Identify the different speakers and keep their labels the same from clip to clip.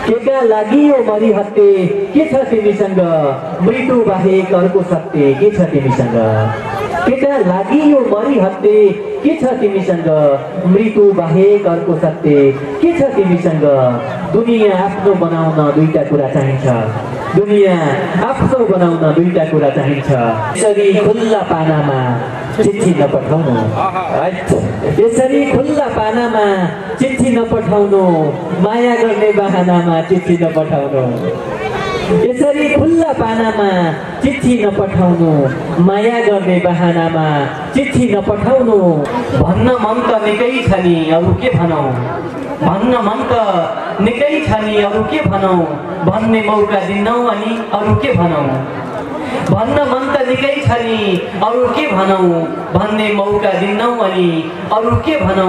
Speaker 1: केका लागि यो मरिहत्ते के छ तिमीसँग मृत्यु बाहेक अर्को सत्य के छ तिमीसँग केका लागि यो मरिहत्ते के छ तिमीसँग मृत्यु बाहेक अर्को सत्य के छ तिमीसँग दुनिया आफ्नो बनाउन दुईटा कुरा चाहिन्छ दुनिया आफ्नो बनाउन दुईटा कुरा चाहिन्छ यसरी खुल्ला पानामा चिठी नपठाउनु यसरी खुल्ला पानामा चिठी नपठाउनु माया गर्ने बहानामा चिठी नपठाउनु यसरी खुल्ला पानामा चिठी नपठाउनु माया गर्ने बहानामा चिठी नपठाउनु भन्न मन त निकै छ नि अरु के भनौ भन्न मन त निकै छ नि अरु के भनौ भन्ने मौका दिन्नौ अनि अरु के भनौ भन्न मन त निकै छ नि अरु के भनौ भन्ने मौका दिन्नौ अनि अरु के भनौ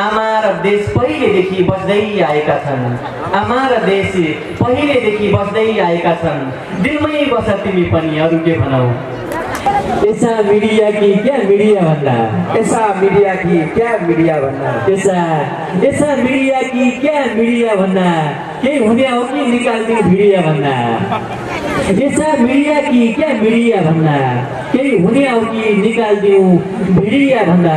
Speaker 1: आमा र देश पहिलेदेखि बस्दै आएका छन् आमा र देश पहिलेदेखि बस्दै आएका छन् दिलमै बस तिमी पनि अरु के भनौ ऐसा मीडिया की क्या मीडिया भन्दा ऐसा मीडिया की क्या मीडिया भन्दा ऐसा मीडिया की क्या मीडिया भन्दा केही हुने हो कि निकाल्ने भिडिया भन्दा ऐसा मीडिया की क्या मीडिया भन्दा केही हुने हो कि निकाल्दिउ भिडिया भन्दा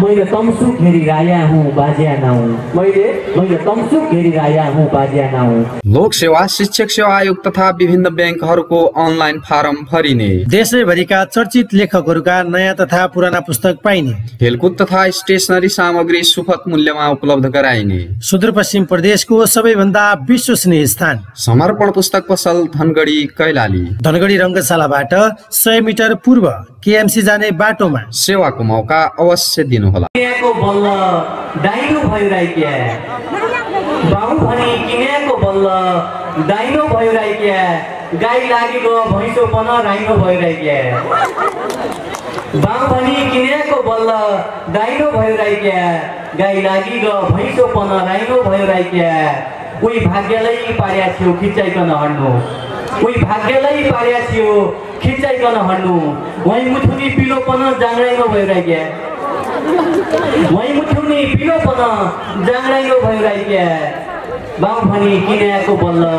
Speaker 1: मैले तमसुक हेरिराया हुँ बाज्या नाउ मैले तमसुक हेरिराया हुँ बाज्या नाउ
Speaker 2: लोक सेवा शिक्षक सेवा आयोग तथा विभिन्न बैंकहरूको अनलाइन फारम भरिने
Speaker 3: देशैभरिका चर्चित लेखकहरूका नयाँ तथा पुराना पुस्तक पाइने
Speaker 2: खेलकुद तथा स्टेशनरी सामग्री सुपथ मूल्यमा उपलब्ध गराइने
Speaker 3: सुदूरपश्चिम प्रदेशको सबैभन्दा विश्वसनीय स्थान समर्पण
Speaker 2: पुस्तक पसल धनगढी कैलाली
Speaker 3: धनगढी रङ्गशालाबाट 100 मिटर पूर्व केएमसी जाने बाटोमा
Speaker 2: सेवाको मौका अवश्य दिनुहोला
Speaker 1: किनेको बल्ल दाइनो भयो राइक्या बाउ भनी किनेको बल्ल दाइनो भयो राइक्या गाई लागेको भैँसो पन राइनो भयो राइक्या बाउ भनी किनेको बल्ल दाइनो भयो राइक्या गाई लागेको भैँसो पन राइनो भयो राइक्या उही भाग्यलाई पार्या थियो खिचाइकन हड्नु उही भाग्यलाई पार्या थियो खिचाइकन हड्नु वही मुठुनी पिलोपन जाङ्राइनो भयो राइक्या वही मुठुनी पिलोपन जाङ्राइनो भयो राइक्या बाउ भनी किनेको बल्ल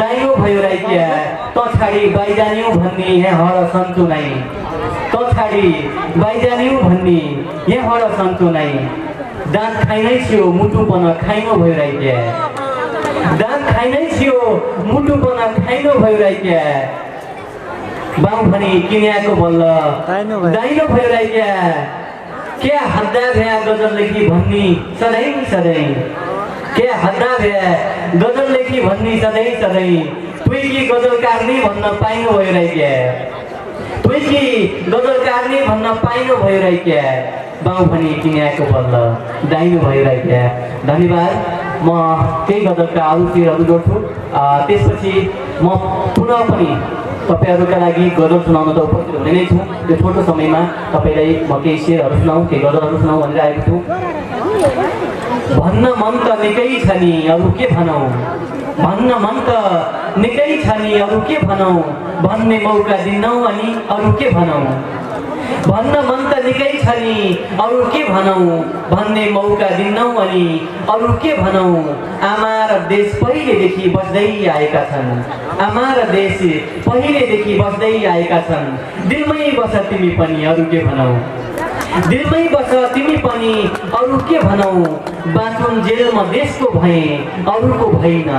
Speaker 1: दाइनो भयो राइक्या त छाडी बाइजान्यौ भन्ने यहाँ हर सन्चो नै त छाडी बाइजान्यौ भन्ने यहाँ हर सन्चो नै दाँत खाइनै थियो मुटुपन खाइनो भयो राइक्या दाँत खाइनै थियो मुटुपन खाइनो भयो राइक्या बाउ भनी किनेको बल्ल दाइनो भयो राइक्या क्या हद्दा भ्या गजल लेखी भन्ने सधैँ सधैँ क्या हद्दा भ्या गजल लेखी भन्ने सधैँ सधैँ तुइकी गजल कार्ने भन्न पाइनु भयो राइक्या तुइकी गजल कार्ने भन्न पाइनु भयो राइक्या बाउ भनी किनेको बल्ल दाइनो भयो राइक्या धन्यवाद म केही गजलका अरू शेरहरू जोड्छु त्यसपछि म पुनः पनि तपाईहरुका लागि गजल सुनाउन त उपस्थित हुने नै छु यो छोटो समयमा तपाईलाई म केही शेरहरू सुनाऊ केही गजलहरू सुनाऊ भनेर आएको छु भन्न मन त निकै छ नि अरु के भनौ भन्न मन त निकै छ नि अरु के भनौ भन्ने मौका दिन्नौ अनि अरु के भनौ भन्न मन त निकै छ नि अरु के भनौ भन्ने मौका दिन्नौ अनि अरु के भनौ आमा र देश पहिलेदेखि बस्दै आएका छन् आमा र देश पहिलेदेखि बस्दै आएका छन् दिलमै बस तिमी पनि अरु के भनौ दिलमै बस तिमी पनि अरु के भनौ बाँचुन जेल म देशको भए अरुको भएन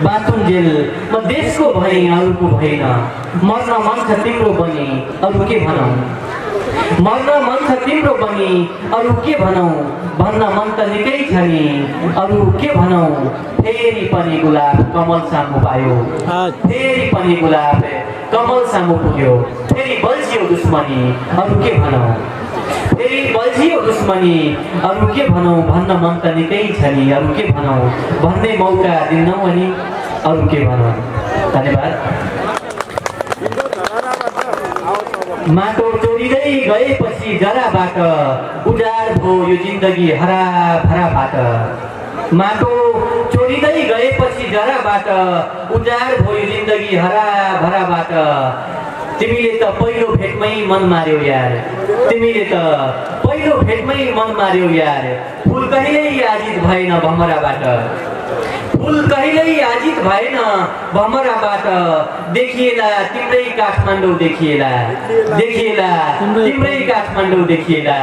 Speaker 1: बाँचुन जेल म देशको भए अरुको भएन मर्न मन छ तिम्रो पनि अरु के भनौ मर्न मन छ तिम्रो पनि अरु के भनौ भन्न मन त निकै छ नि अरु के भनौ फेरि पनि गुलाब कमल सामु पायो फेरि पनि गुलाब कमल सामु पुग्यो फेरि बल्झियो दुश्मनी अरु के भनौ फेरि बल्झियो दुश्मनी अरु के भनौ भन्न मन त निकै छ नि अरु के भनौ भन्ने मौका दिन्नौ अनि अरु के भनौ धन्यवाद माटो चोरिँदै गएपछि जराबाट उजाड भयो यो जिन्दगी हरा भराबाट माटो चोरिँदै गएपछि जराबाट उजाड भयो यो जिन्दगी हरा भराबाट तिमीले त पहिलो भेटमै मन मार्यौ यार तिमीले त पहिलो भेटमै मन मार्यौ यार फूल कहिल्यै याजित भएन भमराबाट फुल कहिल्यै आजित भएन भमराबाट देखिएला तिम्रै काठमाडौँ देखिएला तिम्रै काठमाडौँ देखिएला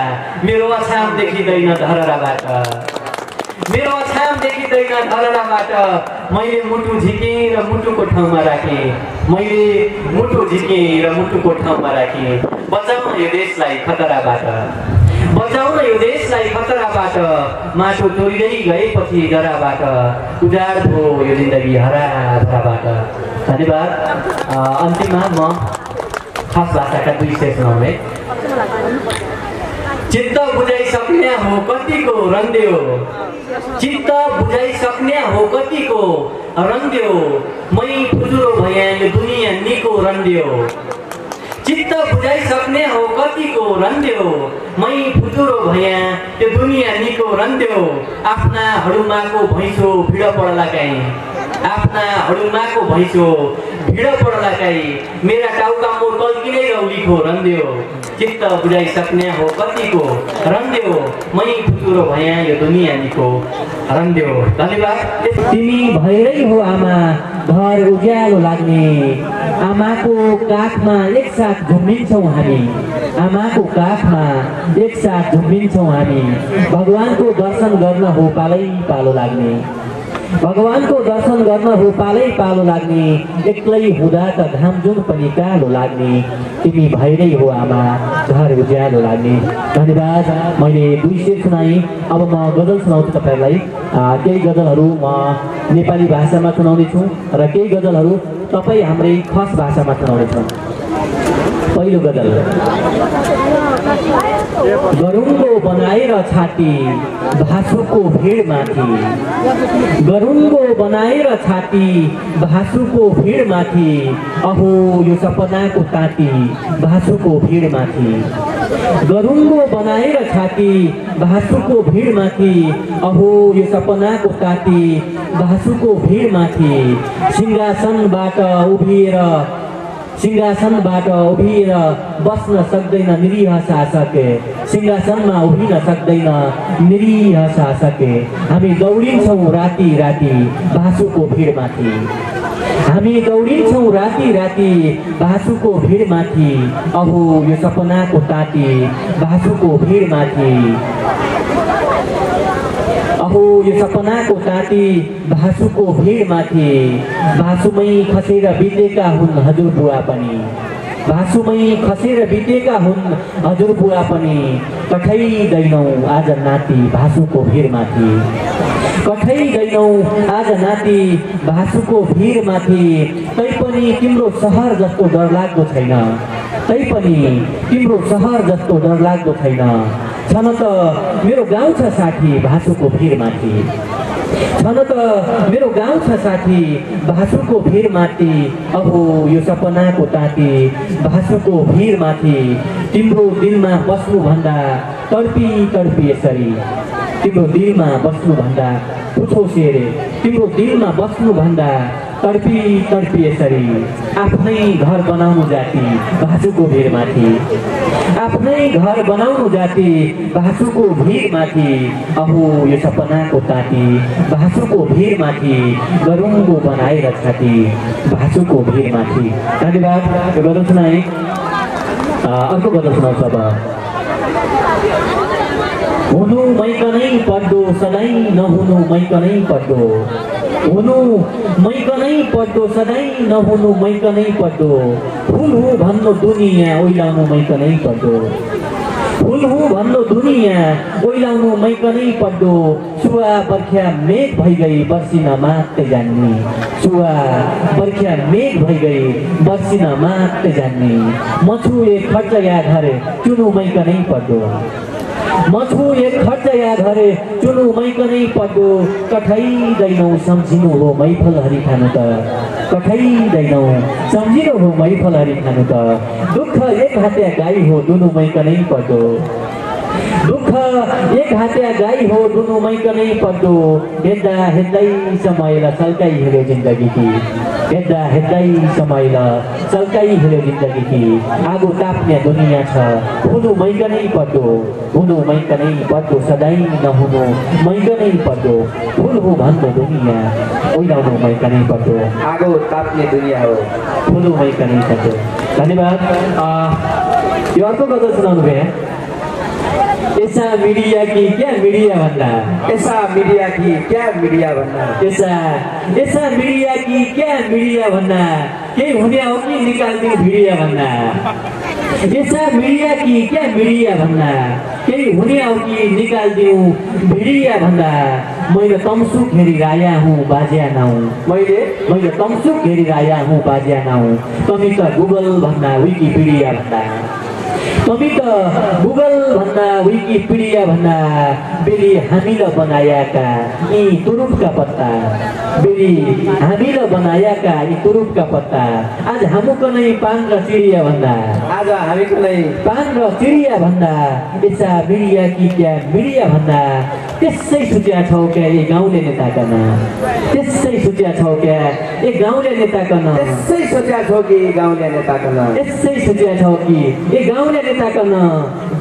Speaker 1: मेरो अछाम देखिँदैन धरहराबाट मेरो अछाम देखिँदैन धरहराबाट मैले मुटु झिकेँ र मुटुको ठाउँमा राखेँ मैले मुटु झिकेँ र मुटुको ठाउँमा राखेँ बचाउन यो देशलाई खतराबाट बचाउन यो देशलाई खतराबाट माटो चोरिँदै गएपछि जराबाट उजाड भयो यो जिन्दगी हराभराबाट धन्यवाद अन्तिममा म खास भाषाका दुई शेष सुनाउने चित्त बुझाइसक्ने हो कतिको रन्देऊ चित्त बुझाइसक्ने हो कतिको रन्देऊ मै फुजुरो भएँ यो दुनियाँ निको रन्देऊ चित्त बुझाइसक्ने हो कतिको रन्देऊ मै फुजुरो भएँ त्यो दुनियाँ निको रन्देऊ आफ्ना हडुमाको भैँसो भिड पडला काहीँ आफ्ना हडुमाको भैँसो भिड पडला काहीँ मेरा टाउका मोर कल्किनै रौलीको रन्देऊ चित्त बुझाइसक्ने हो कतिको रन्देऊ मै फुजुरो भएँ यो दुनियाँ निको रन्देऊ धन्यवाद तिमी भएरै हो आमा घर उज्यालो लाग्ने आमाको काखमा एकसाथ झुम्बिन्छौँ हामी आमाको काखमा एकसाथ झुम्बिन्छौँ हामी भगवानको दर्शन गर्न हो पालै पालो लाग्ने भगवानको दर्शन गर्न हो पालै पालो लाग्ने एक्लै हुँदा त घाम जुन पनि कालो लाग्ने तिमी भएरै हो आमा घर उज्यालो लाग्ने धन्यवाद मैले दुई शेर सुनाएँ अब म गजल सुनाउँछु तपाईँहरूलाई केही गजलहरू म नेपाली भाषामा सुनाउनेछु र केही गजलहरू तपाईँ हाम्रै खस भाषामा सुनाउनेछौँ पहिलो गजल गरुङ्गो बनाएर छाती भासुको भिडमाथि गरुङ्गो बनाएर छाती भासुको भिडमाथि अहो यो सपनाको ताती भासुको भिडमाथि गरुङ्गो बनाएर छाती भासुको भिडमाथि अहो यो सपनाको ताती भासुको भिडमाथि सिंहासनबाट उभिएर बस्न सक्दैन निरीह शासक सिंहासनमा उभिन सक्दैन निरीह शासक हामी दौडिन्छौँ राति राति भासुको भिडमाथि हामी दौडिन्छौँ राति राति भासुको भिडमाथि अहो यो सपनाको ताती भासुको भिडमाथि अहो यो सपनाको ताती भासुको भिडमाथि भासुमै खसेर बितेका हुन् हजुरबुवा पनि भासुमै खसेर बितेका हुन् हजुरबुवा पनि कठैदैनौँ आज नाति भासुको भिडमाथि कठैदैनौँ आज नाति भासुको भिडमाथि तैपनि तिम्रो सहर जस्तो डरलाग्दो छैन तैपनि तिम्रो सहर जस्तो डरलाग्दो छैन छन त मेरो गाउँ छ साथी भासुको भिडमाथि छन त मेरो गाउँ छ साथी भासुको भिडमाथि अहो यो सपनाको ताती भासुको भिडमाथि तिम्रो दिलमा बस्नुभन्दा तडपी तडपी यसरी तिम्रो दिलमा बस्नुभन्दा पुछौ सेरे तिम्रो दिलमा बस्नुभन्दा तडपी तडपी यसरी आफ्नै घर बनाउनु जाति भासुको भिडमाथि आफ्नै घर बनाउनु जाति भासुको भिडमाथि अहो यो सपनाको ताती भासुको भिडमाथि गरुङ्गो बनाएर छाती भासुको भिडमाथि धन्यवाद यो गजल सुनाएँ अर्को गजल सुनाउँछु अब हुनु मैकनै पर्दो सधैँ नहुनु मैकनै पर्दो हुनु मैकनै पर्दो सधैँ नहुनु मैकनै पर्दो फुल हो भन्नु दुनियाँ ओइलाउनु मैकनै पर्दो फुल हो भन्नु दुनियाँ ओइलाउनु मैकनै पर्दो सुवा बर्ख्या मेघ भइगई बर्सिन मात्रै जान्ने सुवा बर्ख्या मेघ भइगई बर्सिन मात्रै जान्ने मछु एक खर्च या घर चुनु मैकनै पर्दो मछु एक खर्च या घरे चुनु मैकनै पर्दो कठैदैनौ सम्झिनु हो मैफलहरी खानु त कठैदैनौ सम्झिनु हो मैफलहरी खानु त दुःख एक हाते गाई हो दुनु मैकनै पर्दो दुःख एक हात्या गाई हो दुनुमै कनै पर्दो हेर्दा हेर्दै समयलाई सल्काइ हेऱ्यो जिन्दगी कि हेर्दा हेर्दै समयलाई सल्काइ हेऱ्यो जिन्दगी कि आगो ताप्ने दुनियाँ छ हुनु मैकनै पर्दो हुनु मैकनै पर्दो सधैँ नहुनु मैकनै पर्दो फुल हो भन्नु दुनियाँ ओइलाउनु मैकनै पर्दो
Speaker 4: आगो ताप्ने दुनियाँ हो
Speaker 1: फुलु मैकनै पर्दो। धन्यवाद। यो अर्को गजल सुनाउनु भयो। ऐसा मीडिया की क्या मीडिया भन्दा
Speaker 4: ऐसा मीडिया की क्या मीडिया भन्दा
Speaker 1: ऐसा मीडिया की क्या मीडिया भन्दा केही हुने हो कि निकाल्दिनु भिडिया भन्दा ऐसा मीडिया की क्या मीडिया भन्दा केही हुने हो कि निकाल्दिनु भिडिया भन्दा मैले तमसुक हेरिराया हुँ बाज्या नाउँ मैले तमसुक हेरिराया हुँ बाज्या नाउँ तमी त गुगल भन्दा विकिपिडिया भन्दा तमी त गुगल भन्दा विकिपिडिया भन्दा बेली हामीले बनाएका यी तुरुपका पत्ता बेली हामीले बनाएका यी तुरुपका पत्ता आज हाम्रो कनै पान र चिडिया भन्दा
Speaker 4: आज हामी कुनै
Speaker 1: पान र चिडिया भन्दा यसा मिडिया कि क्या मिडिया भन्दा त्यसै सुच्या छौ क्या यी गाउँले नेताकन त्यसै सुच्या छौ क्या यी गाउँले नेताकन
Speaker 4: त्यसै सोच्या छौ कि गाउँले नेताकन
Speaker 1: त्यसै सुच्या छौ कि यी गाउँले नेताकन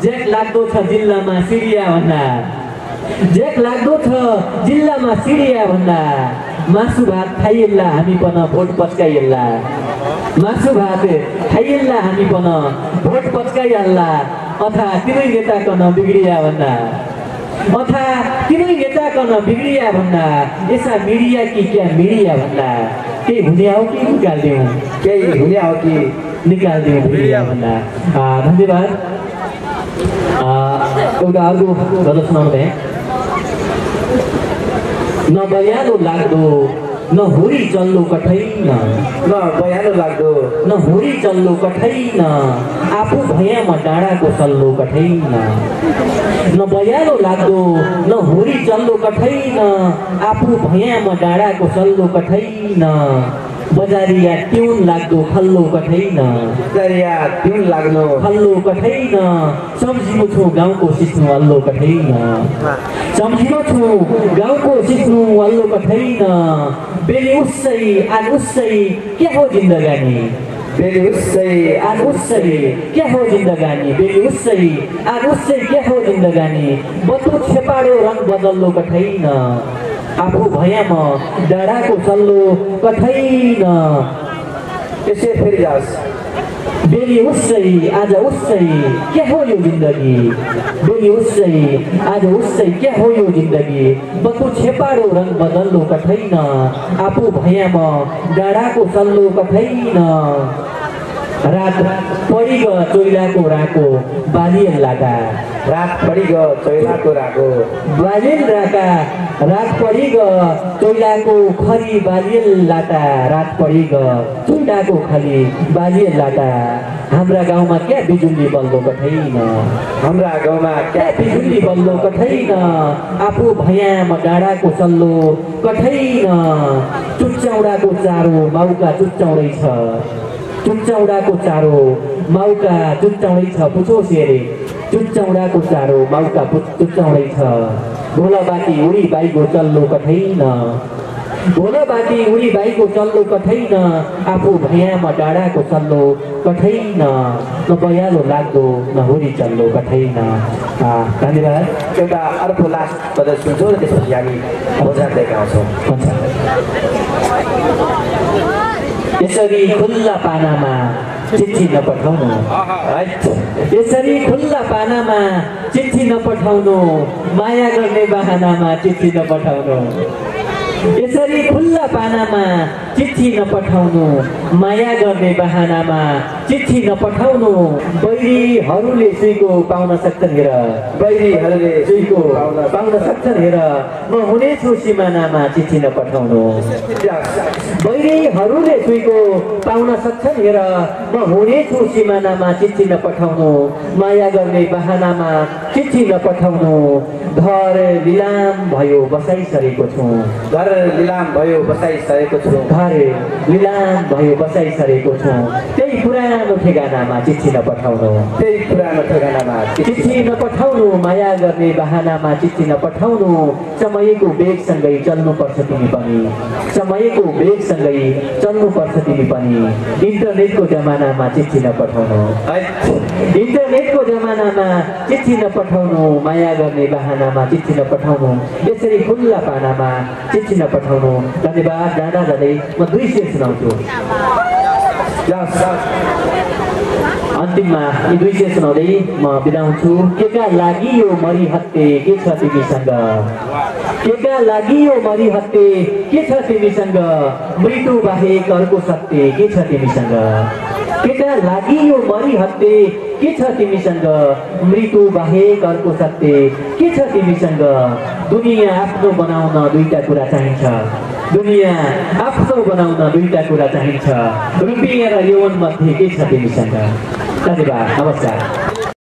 Speaker 1: जेठ लाग्दो छ जिल्लामा सिडिया भन्दा जेठ लाग्दो छ जिल्लामा सिडिया भन्दा मासु भात खाइएला हामी पन भोट पस्काइएला मासु भात खाइएला हामी पन भोट पस्काइहाल्ला अथा तिनै नेताकन बिग्रिया भन्दा अथा तिनै नेताकन बिग्रिया भन्दा यसा मिडिया कि क्या मिडिया भन्दा केही हुने हो कि निकाल्दिउँ
Speaker 4: केही हुने हो कि
Speaker 1: निकाल्दिउँ भिडिया भन्दा। धन्यवाद। एउटा अर्को गजल सुनाउनु भए। न बयालो लाग्दो न हुरी चल्लो कठैन
Speaker 4: न बयालो लाग्दो
Speaker 1: न हुरी चल्लो कठैन आफू भयामा डाँडाको सल्लो कठैन न बयालो लाग्दो न हुरी चल्लो कठैन आफू भयामा डाँडाको सल्लो कठैन बजारिया ट्युन लाग्दो खल्लो कठैन
Speaker 4: बजारिया ट्युन लाग्दो
Speaker 1: खल्लो कठैन सम्झिनु छु गाउँको सिस्नु अल्लो कठैन सम्झिनु छु गाउँको सिस्नु अल्लो कठैन बेली उस्सै आज उस्सै के हो जिन्दगानी
Speaker 4: बेली उस्सै
Speaker 1: आज उस्सै के हो जिन्दगानी बेली उस्सै आज उस्सै के हो जिन्दगानी बतु छेपाडो रङ बदल्लो कठैन आफू भयामा डाँडाको सल्लो कठैन
Speaker 4: यसै फेरि जाओस्
Speaker 1: बेली उस्सै आज उस्सै के हो यो जिन्दगी बेली उस्सै आज उस्सै के हो यो जिन्दगी बतु छेपाडो रङ बदल्लो कठैन आफू भयामा डाँडाको सल्लो कठैन रात पडिग चोइलाको राको बालिएन लागा
Speaker 4: रात पडिग चोइलाको राको
Speaker 1: बालिएन राका रात पडिग चोइलाको खरी बालिएन लाटा रात पडिग चोइलाको खरी बालिएन लाटा हाम्रा गाउँमा क्या बिजुली बल्लो कठैन
Speaker 4: हाम्रा गाउँमा
Speaker 1: क्या बिजुली बल्लो कठैन आफू भयामा डाँडाको सल्लो कठैन चुच्चाउडाको चारो माउका चुच्चाउडै छ चुच्चाउडाको चारो माउका चुच्चाउडै छ पुछो सेरे चुच्चाउडाको चारो माउका चुच्चाउडै छ भोलाबाटी उडी बाइको चल्लो कठैन भोलाबाटी उडी बाइको चल्लो कठैन आफू भयामा डाँडाको चल्लो कठैन न बयालो लाग्दो न हुरी चल्लो कठैन। धन्यवाद।
Speaker 4: एउटा अर्को लास्ट गजल सुन्छौँ त्यसपछि हामी भोजन लिएका आउँछौँ।
Speaker 1: यसरी खुल्ला पानामा चिठी नपठाउनु यसरी खुल्ला पानामा चिठी नपठाउनु माया गर्ने बहानामा चिठी नपठाउनु यसरी खुल्ला पानामा चिठी नपठाउनु माया गर्ने बहानामा चिठी नपठाउनु बैरीहरूले सुइको पाउन सक्छन् हेर
Speaker 4: बैरीहरूले
Speaker 1: सुइको पाउन सक्छन् हेर म हुनेछु सिमानामा चिठी नपठाउनु बैरीहरूले सुइको पाउन सक्छन् हेर म हुनेछु सिमानामा चिठी नपठाउनु माया गर्ने बहानामा चिठी नपठाउनु घर लिलाम भयो बसाइसकेको छु
Speaker 4: घर लिलाम भयो बसाइसकेको छु
Speaker 1: घर
Speaker 4: घर लिलाम भयो बसाइसकेको छु त्यही पुरानो ठेगानामा चिठी नपठाउनु
Speaker 5: त्यही पुरानो ठेगानामा
Speaker 4: चिठी नपठाउनु माया गर्ने बहानामा चिठी नपठाउनु समयको वेगसँगै चल्नुपर्छ तिमी पनि समयको वेगसँगै चल्नुपर्छ तिमी पनि इन्टरनेटको जमानामा चिठी नपठाउनु इन्टरनेटको जमानामा चिठी नपठाउनु माया गर्ने बहानामा चिठी नपठाउनु यसरी खुल्ला पानामा चिठी नपठाउनु धन्यवाद जाँदा जाँदै म 2 शेर सुनाउँछु अन्तिममा यी 2 शेर सुनाउँदै म बिदा हुन्छु केका लागि यो मरिहत्ते के छ तिमीसँग केका लागि यो मरिहत्ते के छ तिमीसँग मृत्यु बाहेक अर्को सत्य के छ तिमीसँग केका लागि यो मरिहत्ते के छ तिमीसँग मृत्यु बाहेक अर्को सत्य के छ तिमीसँग दुनियाँ आफ्नो बनाउन 2टा कुरा चाहिन्छ दुनियाँ आफ्नो बनाउन 2टा कुरा चाहिन्छ रुपियाँ र यौवन मध्ये के छ तिमीसँग धन्यवाद नमस्कार